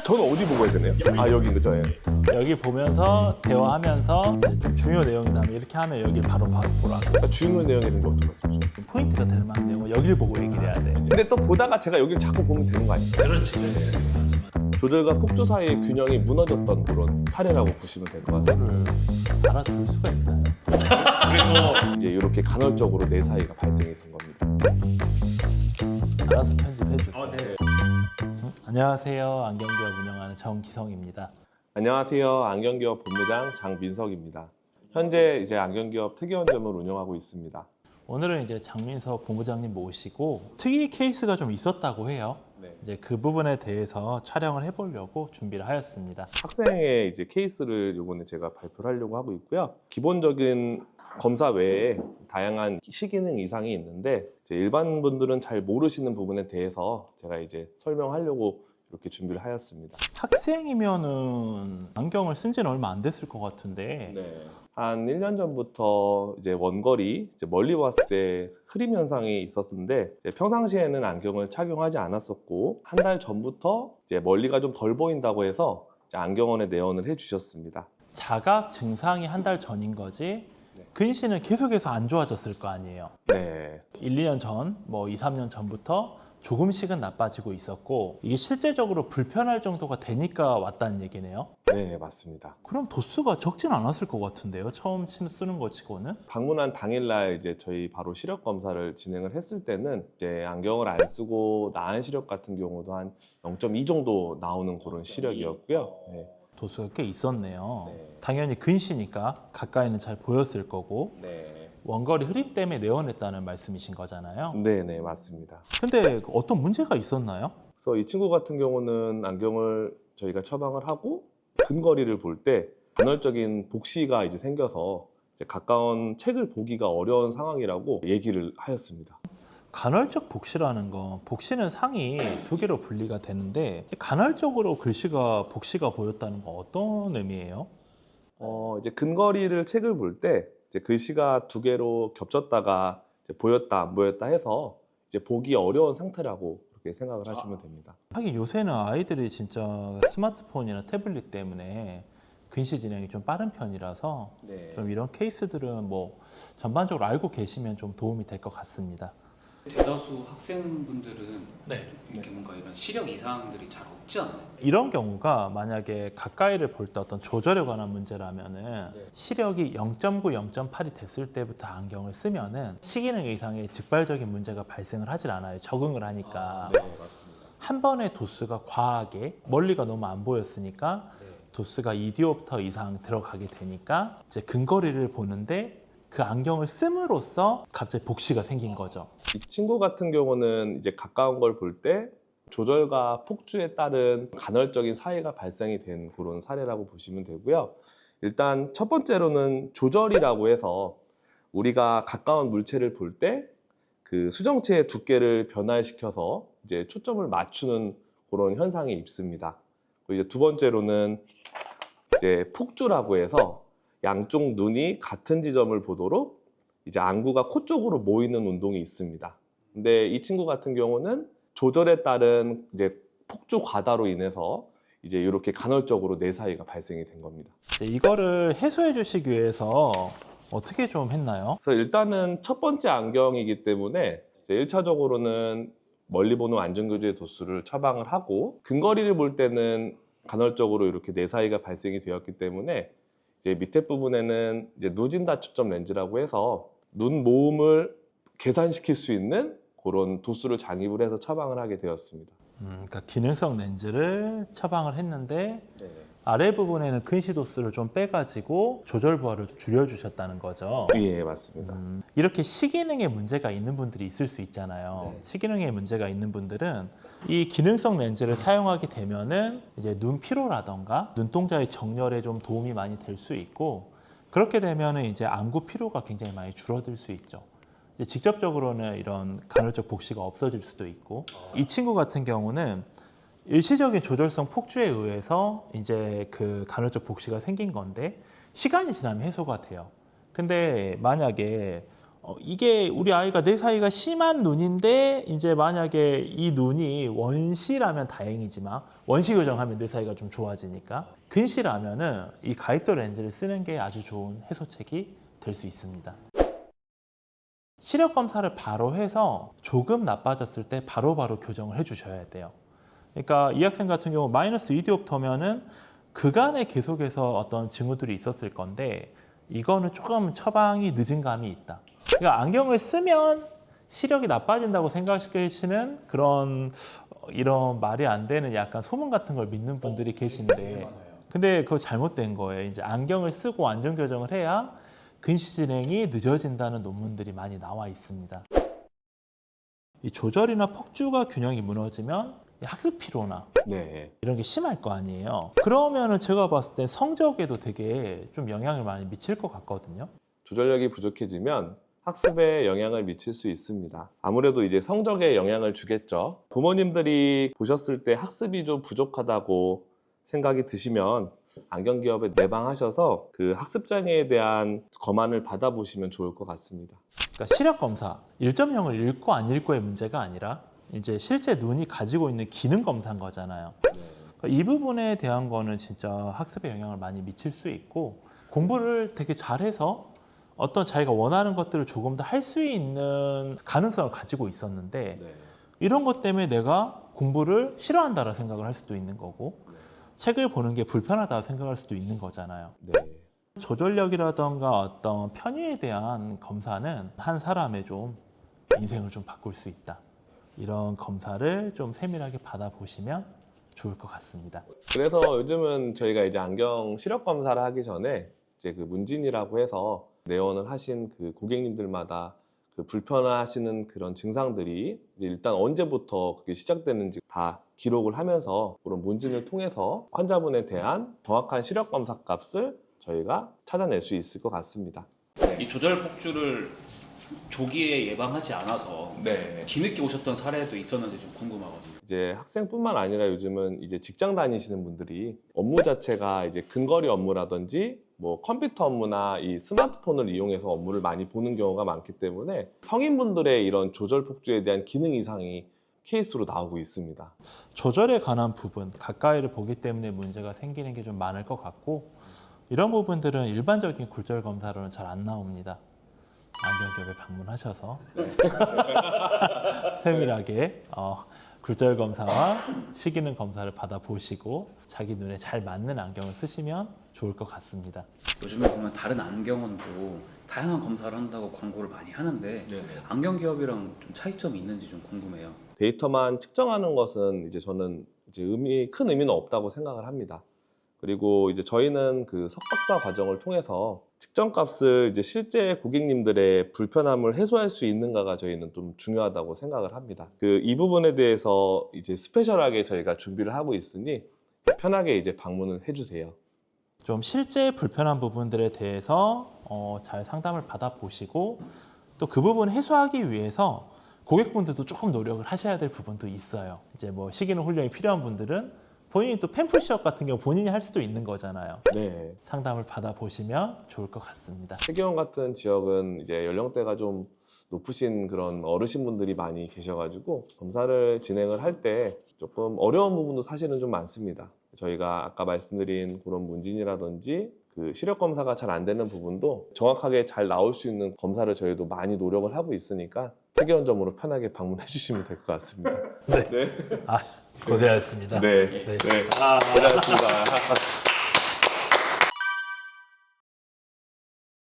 저는 어디 보고 해야 되나요? 아, 여기 그죠? 예. 여기 보면서 대화하면서 이제 좀 중요 내용이라면 이렇게 하면 여기를 바로 보라. 그러니까 중요한 내용이 거 어떤 말씀이죠? 포인트가 될 만한 내용은 여기를 보고 얘기를 해야 돼. 근데 또 보다가 제가 여기를 자꾸 보면 되는 거 아닙니까? 그렇지. 조절과 폭주 사이의 균형이 무너졌던 그런 사례라고 보시면 될 것 같습니다. 알아들을 수가 있나요? 그래서 이제 이렇게 간헐적으로 내 사이가 발생이 된 겁니다. 알아서 편집해 주세요. 네. 안녕하세요. 안경기업 운영하는 정기성입니다. 안녕하세요. 안경기업 본부장 장민석입니다. 현재 이제 안경기업 특이원점을 운영하고 있습니다. 오늘은 이제 장민석 본부장님 모시고 특이 케이스가 좀 있었다고 해요. 네. 이제 그 부분에 대해서 촬영을 해보려고 준비를 하였습니다. 학생의 이제 케이스를 이번에 제가 발표를 하려고 하고 있고요. 기본적인 검사 외에 다양한 시기능 이상이 있는데 이제 일반 분들은 잘 모르시는 부분에 대해서 제가 이제 설명하려고 이렇게 준비를 하였습니다. 학생이면은 안경을 쓴 지는 얼마 안 됐을 것 같은데 한 1년 전부터 이제 원거리 이제 멀리 봤을 때 흐림 현상이 있었는데 이제 평상시에는 안경을 착용하지 않았었고 한 달 전부터 이제 멀리가 좀 덜 보인다고 해서 이제 안경원에 내원을 해주셨습니다. 자각 증상이 한 달 전인 거지 근시는 계속해서 안 좋아졌을 거 아니에요. 네, 1, 2년 전, 뭐 2, 3년 전부터 조금씩은 나빠지고 있었고 이게 실제적으로 불편할 정도가 되니까 왔다는 얘기네요. 네 맞습니다. 그럼 도수가 적진 않았을 것 같은데요. 처음 쓰는 거 치고는. 방문한 당일날 이제 저희 바로 시력 검사를 진행을 했을 때는 이제 안경을 안 쓰고 나은 시력 같은 경우도 한 0.2 정도 나오는 그런 시력이었고요. 네. 도수가 꽤 있었네요. 네. 당연히 근시니까 가까이는 잘 보였을 거고 네. 원거리 흐립 때문에 내원했다는 말씀이신 거잖아요. 네, 맞습니다. 근데 어떤 문제가 있었나요? 그래서 이 친구 같은 경우는 안경을 저희가 처방을 하고 근거리를 볼 때 간헐적인 복시가 이제 생겨서 이제 가까운 책을 보기가 어려운 상황이라고 얘기를 하였습니다. 간헐적 복시라는 건 복시는 상이 두 개로 분리가 되는데 간헐적으로 복시가 보였다는 건 어떤 의미예요? 이제 근거리를 책을 볼 때 이제 글씨가 두 개로 겹쳤다가 이제 보였다 안 보였다 해서 이제 보기 어려운 상태라고 그렇게 생각을 하시면 됩니다. 하긴 요새는 아이들이 진짜 스마트폰이나 태블릿 때문에 근시 진행이 좀 빠른 편이라서 네. 좀 이런 케이스들은 뭐 전반적으로 알고 계시면 좀 도움이 될 것 같습니다. 대다수 학생분들은 네. 이렇게 뭔가 이런 시력 이상들이 잘 없지 않나요? 이런 경우가 만약에 가까이를 볼 때 어떤 조절에 관한 문제라면은 시력이 0.9, 0.8이 됐을 때부터 안경을 쓰면은 시기능 이상의 즉발적인 문제가 발생을 하질 않아요. 적응을 하니까. 네, 맞습니다. 한 번의 도수가 과하게 멀리가 너무 안 보였으니까 도수가 2디옵터 이상 들어가게 되니까 이제 근거리를 보는데 그 안경을 씀으로써 갑자기 복시가 생긴 거죠. 이 친구 같은 경우는 이제 가까운 걸 볼 때 조절과 폭주에 따른 간헐적인 사이가 발생이 된 그런 사례라고 보시면 되고요. 일단 첫 번째로는 조절이라고 해서 우리가 가까운 물체를 볼 때 그 수정체의 두께를 변화시켜서 이제 초점을 맞추는 그런 현상이 있습니다. 그리고 이제 두 번째로는 이제 폭주라고 해서 양쪽 눈이 같은 지점을 보도록 이제 안구가 코 쪽으로 모이는 운동이 있습니다. 근데 이 친구 같은 경우는 조절에 따른 이제 폭주 과다로 인해서 이제 이렇게 간헐적으로 내 사이가 발생이 된 겁니다. 이거를 해소해 주시기 위해서 어떻게 좀 했나요? 그래서 일단은 첫 번째 안경이기 때문에 이제 1차적으로는 멀리 보는 안전교제 도수를 처방을 하고 근거리를 볼 때는 간헐적으로 이렇게 내 사이가 발생이 되었기 때문에 이제 밑에 부분에는 이제 누진다 초점 렌즈라고 해서 눈 모음을 계산시킬 수 있는 그런 도수를 장입을 해서 처방을 하게 되었습니다. 그러니까 기능성 렌즈를 처방을 했는데 네. 아래 부분에는 근시 도수를 좀 빼가지고 조절 부하를 줄여주셨다는 거죠. 예, 맞습니다. 이렇게 시기능에 문제가 있는 분들이 있을 수 있잖아요. 네. 시기능에 문제가 있는 분들은 이 기능성 렌즈를 사용하게 되면은 이제 눈 피로라던가 눈동자의 정렬에 좀 도움이 많이 될 수 있고 그렇게 되면은 이제 안구 피로가 굉장히 많이 줄어들 수 있죠. 이제 직접적으로는 이런 간헐적 복시가 없어질 수도 있고 이 친구 같은 경우는 일시적인 조절성 폭주에 의해서 이제 그 간헐적 복시가 생긴 건데 시간이 지나면 해소가 돼요. 근데 만약에 이게 우리 아이가 뇌 사이가 심한 눈인데 이제 만약에 이 눈이 원시라면 다행이지만 원시 교정하면 뇌 사이가 좀 좋아지니까 근시라면은 이 가입도 렌즈를 쓰는 게 아주 좋은 해소책이 될 수 있습니다. 시력 검사를 바로 해서 조금 나빠졌을 때 바로바로 교정을 해주셔야 돼요. 그러니까 이 학생 같은 경우 마이너스 2디옵터면은 그간에 계속해서 어떤 징후들이 있었을 건데 이거는 조금 처방이 늦은 감이 있다. 그러니까 안경을 쓰면 시력이 나빠진다고 생각하시는 그런 이런 말이 안 되는 약간 소문 같은 걸 믿는 분들이 계신데 근데 그거 잘못된 거예요. 이제 안경을 쓰고 안정 교정을 해야 근시 진행이 늦어진다는 논문들이 많이 나와 있습니다. 이 조절이나 폭주가 균형이 무너지면 학습 피로나 네. 이런 게 심할 거 아니에요. 그러면은 제가 봤을 때 성적에도 되게 좀 영향을 많이 미칠 것 같거든요. 조절력이 부족해지면 학습에 영향을 미칠 수 있습니다. 아무래도 이제 성적에 영향을 주겠죠. 부모님들이 보셨을 때 학습이 좀 부족하다고 생각이 드시면 안경 기업에 내방하셔서 그 학습 장애에 대한 검안을 받아보시면 좋을 것 같습니다. 그러니까 시력 검사 1.0을 읽고 안 읽고의 문제가 아니라 이제 실제 눈이 가지고 있는 기능 검사인 거잖아요. 그러니까 이 부분에 대한 거는 진짜 학습에 영향을 많이 미칠 수 있고 공부를 되게 잘해서 어떤 자기가 원하는 것들을 조금 더 할 수 있는 가능성을 가지고 있었는데 이런 것 때문에 내가 공부를 싫어한다라고 생각을 할 수도 있는 거고 책을 보는 게 불편하다고 생각할 수도 있는 거잖아요. 네. 조절력이라던가 어떤 편의에 대한 검사는 한 사람의 좀 인생을 좀 바꿀 수 있다. 이런 검사를 좀 세밀하게 받아보시면 좋을 것 같습니다. 그래서 요즘은 저희가 이제 안경 시력 검사를 하기 전에 이제 그 문진이라고 해서 내원을 하신 그 고객님들마다 그 불편하시는 그런 증상들이 이제 일단 언제부터 그게 시작되는지 다 기록을 하면서 그런 문진을 통해서 환자분에 대한 정확한 시력 검사 값을 저희가 찾아낼 수 있을 것 같습니다. 이 조절 폭주를 조기에 예방하지 않아서 뒤늦게 오셨던 사례도 있었는데 좀 궁금하거든요. 이제 학생뿐만 아니라 요즘은 이제 직장 다니시는 분들이 업무 자체가 이제 근거리 업무라든지 뭐 컴퓨터 업무나 이 스마트폰을 이용해서 업무를 많이 보는 경우가 많기 때문에 성인분들의 이런 조절 폭주에 대한 기능 이상이 케이스로 나오고 있습니다. 조절에 관한 부분, 가까이를 보기 때문에 문제가 생기는 게 좀 많을 것 같고 이런 부분들은 일반적인 굴절 검사로는 잘 안 나옵니다. 안경기업에 방문하셔서 세밀하게 굴절 검사와 시기능 검사를 받아보시고 자기 눈에 잘 맞는 안경을 쓰시면 좋을 것 같습니다. 요즘에 보면 다른 안경원도 다양한 검사를 한다고 광고를 많이 하는데 안경 기업이랑 좀 차이점이 있는지 좀 궁금해요. 데이터만 측정하는 것은 이제 저는 이제 큰 의미는 없다고 생각을 합니다. 그리고 이제 저희는 그 석박사 과정을 통해서 측정값을 이제 실제 고객님들의 불편함을 해소할 수 있는가가 저희는 좀 중요하다고 생각을 합니다. 이 부분에 대해서 이제 스페셜하게 저희가 준비를 하고 있으니 편하게 이제 방문을 해주세요. 좀 실제 불편한 부분들에 대해서 잘 상담을 받아보시고 또 그 부분 해소하기 위해서 고객분들도 조금 노력을 하셔야 될 부분도 있어요. 이제 뭐 시기능 훈련이 필요한 분들은 본인이 또 펜푸시업 같은 경우 본인이 할 수도 있는 거잖아요. 네. 상담을 받아보시면 좋을 것 같습니다. 세계원 같은 지역은 이제 연령대가 좀 높으신 그런 어르신분들이 많이 계셔가지고 검사를 진행을 할 때 조금 어려운 부분도 사실은 좀 많습니다. 저희가 아까 말씀드린 그런 문진이라든지 그 시력 검사가 잘 안 되는 부분도 정확하게 잘 나올 수 있는 검사를 저희도 많이 노력을 하고 있으니까 세계원점으로 편하게 방문해 주시면 될 것 같습니다. 고생하셨습니다. 네. 네. 고생하셨습니다.